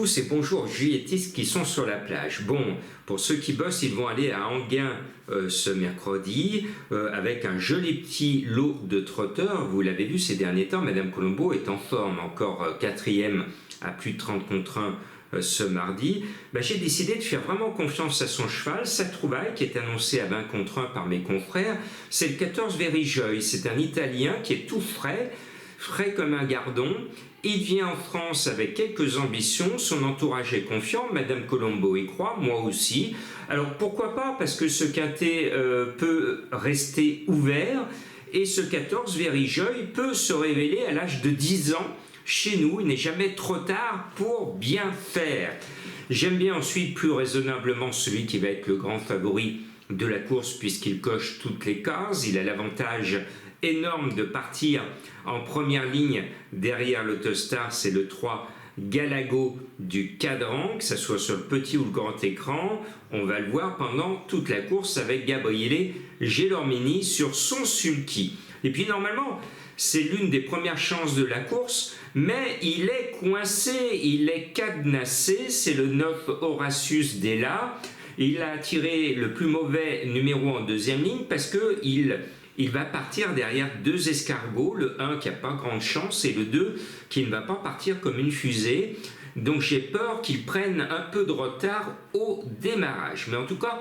tous et bonjour aux juilletistes qui sont sur la plage. Bon, pour ceux qui bossent, ils vont aller à Enghien ce mercredi avec un joli petit lot de trotteurs. Vous l'avez vu ces derniers temps, Madame Colombo est en forme, encore quatrième à plus de 30 contre 1 ce mardi. J'ai décidé de faire vraiment confiance à son cheval. Sa trouvaille, qui est annoncée à 20 contre 1 par mes confrères, c'est le 14 Very Joy. C'est un Italien qui est tout frais comme un gardon. Il vient en France avec quelques ambitions, son entourage est confiant, Madame Colombo y croit, moi aussi. Alors pourquoi pas, parce que ce quintet peut rester ouvert et ce 14 Very Joy peut se révéler à l'âge de 10 ans chez nous. Il n'est jamais trop tard pour bien faire. J'aime bien ensuite plus raisonnablement celui qui va être le grand favori de la course puisqu'il coche toutes les cases. Il a l'avantage énorme de partir en première ligne derrière l'Autostar, c'est le 3 Galago du cadran, que ce soit sur le petit ou le grand écran. On va le voir pendant toute la course avec Gabriele Gelormini sur son sulky. Et puis normalement, c'est l'une des premières chances de la course, mais il est coincé, il est cadenassé, c'est le 9 Horatius Della. Il a tiré le plus mauvais numéro en deuxième ligne parce qu'il va partir derrière deux escargots, le 1 qui n'a pas grande chance et le 2 qui ne va pas partir comme une fusée. Donc j'ai peur qu'il prenne un peu de retard au démarrage. Mais en tout cas,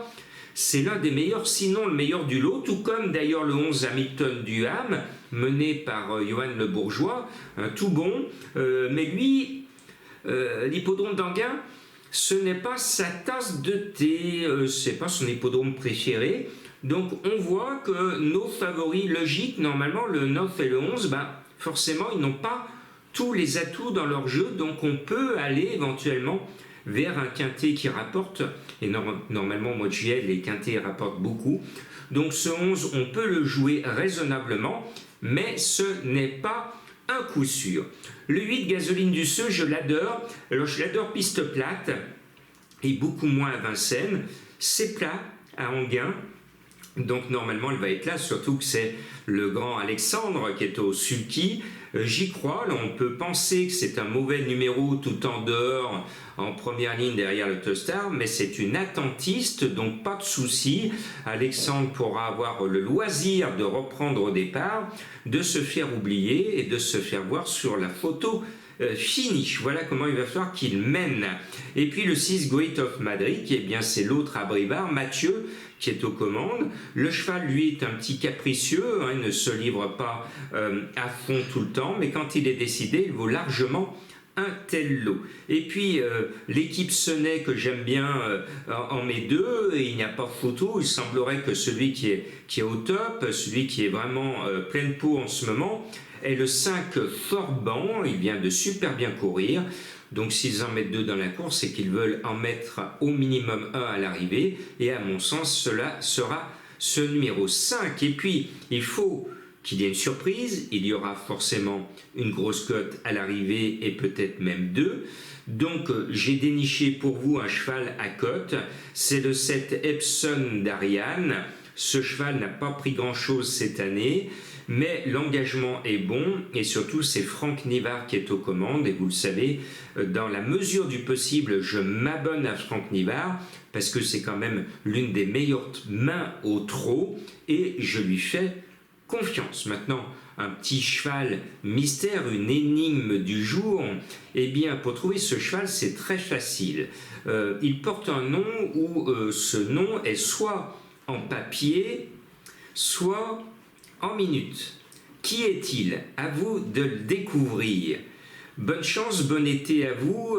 c'est l'un des meilleurs, sinon le meilleur du lot, tout comme d'ailleurs le 11 Hamilton du Ham, mené par Johan Le Bourgeois, un tout bon. Mais lui, l'hippodrome d'Enghien, ce n'est pas sa tasse de thé, ce n'est pas son hippodrome préféré. Donc on voit que nos favoris logiques, normalement le 9 et le 11, forcément ils n'ont pas tous les atouts dans leur jeu, donc on peut aller éventuellement vers un quintet qui rapporte, et normalement au mois de juillet les quintets rapportent beaucoup, donc ce 11 on peut le jouer raisonnablement, mais ce n'est pas un coup sûr. Le 8 Gasoline du Seu, je l'adore, alors je l'adore piste plate, et beaucoup moins à Vincennes, c'est plat à Enghien. Donc normalement elle va être là, surtout que c'est le grand Alexandre qui est au sulky. J'y crois, là on peut penser que c'est un mauvais numéro tout en dehors, en première ligne derrière l'Autostar, mais c'est une attentiste, donc pas de souci. Alexandre pourra avoir le loisir de reprendre au départ, de se faire oublier et de se faire voir sur la photo fini. Voilà comment il va falloir qu'il mène. Et puis le 6 Great of Madrid, qui c'est l'autre abrivard, Mathieu, qui est aux commandes. Le cheval, lui, est un petit capricieux, il ne se livre pas à fond tout le temps, mais quand il est décidé, il vaut largement un tel lot. Et puis l'équipe Senet que j'aime bien en met deux, et il n'y a pas photo. Il semblerait que celui qui est au top, celui qui est vraiment pleine peau en ce moment, est le 5 Forban. Il vient de super bien courir. Donc s'ils en mettent deux dans la course, c'est qu'ils veulent en mettre au minimum un à l'arrivée. Et à mon sens, cela sera ce numéro 5. Et puis, il faut qu'il y ait une surprise. Il y aura forcément une grosse cote à l'arrivée et peut-être même deux. Donc j'ai déniché pour vous un cheval à cote. C'est le 7 Epson d'Ariane. Ce cheval n'a pas pris grand-chose cette année, mais l'engagement est bon et surtout c'est Franck Nivard qui est aux commandes. Et vous le savez, dans la mesure du possible, je m'abonne à Franck Nivard parce que c'est quand même l'une des meilleures mains au trot et je lui fais confiance. Maintenant, un petit cheval mystère, une énigme du jour. Pour trouver ce cheval, c'est très facile. Il porte un nom où ce nom est soit en papier, soit en minutes. Qui est-il? À vous de le découvrir. Bonne chance, bon été à vous.